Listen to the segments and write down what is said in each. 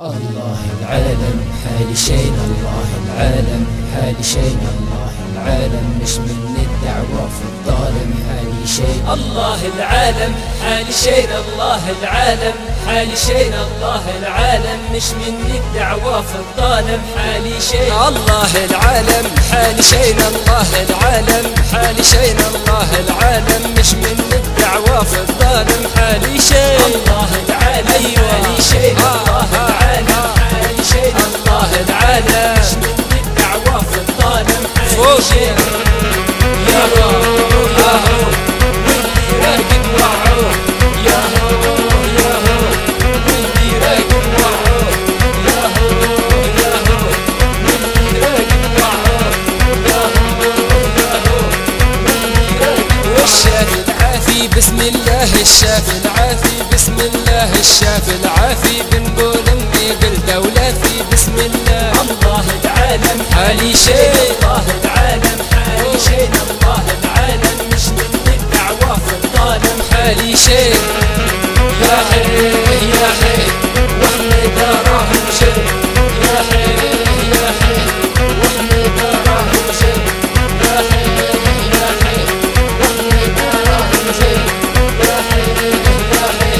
الله العالم حالي شين، الله العالم حالي شين، الله العالم مش من الدعوة في الظالم حالي شين. الله العالم حالي شين، الله العالم حالي شين، الله العالم مش من الدعوة في الظالم حالي شين. الله العالم حالي شين، الله العالم حالي شين، الله العالم مش من الدعوة في الظالم حالي شين. الله العالم حالي شين، الله العالم حالي شين، الله العالم مش من الدعوة في الظالم حالي شين. يا هو يا هو واللي راكب وعوه، يا هو يا هو واللي راكب وعوه، يا هو يا هو واللي راكب وعوه، يا هو يا هو واللي راكب. والشافي العافي بسم الله، الشافي العافي بسم الله، الشافي العافي بنقول اني بالدولة في بسم الله. الله العالم حالي شين، الله العالم حالي شين، الله العالم مش من الدعوة في الظالم حالي شين. يا حي يا حي واحنا دراهم شين، يا حي يا حي واحنا دراهم شين، يا حي يا حي واحنا دراهم شين، يا حي يا حي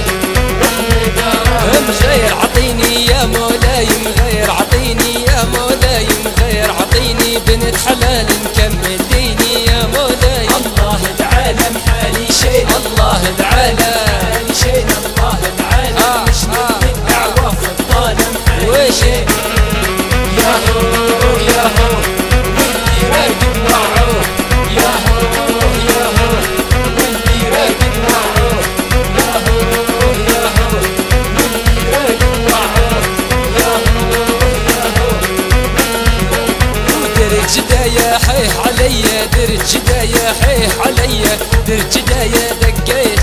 واحنا دراهم شين. مغير عطيني يا مولاي، مغير عطيني يا مولاي، مغير عطيني بنت حلال نكمل ديني يا مولاي. الله العالم حالي شين، الله العالم حالي شين، الله العالم مش من الدعوة في الظالم حالي شين. يا هو يا هو واللي راكب وعوه، يا هو يا هو واللي راكب وعوه، يا هو يا هو واللي راكب وعوه، يا هو يا هو. درج جدايا حيه عليا، درج جدايا حيه عليا، درج جدايا دقيت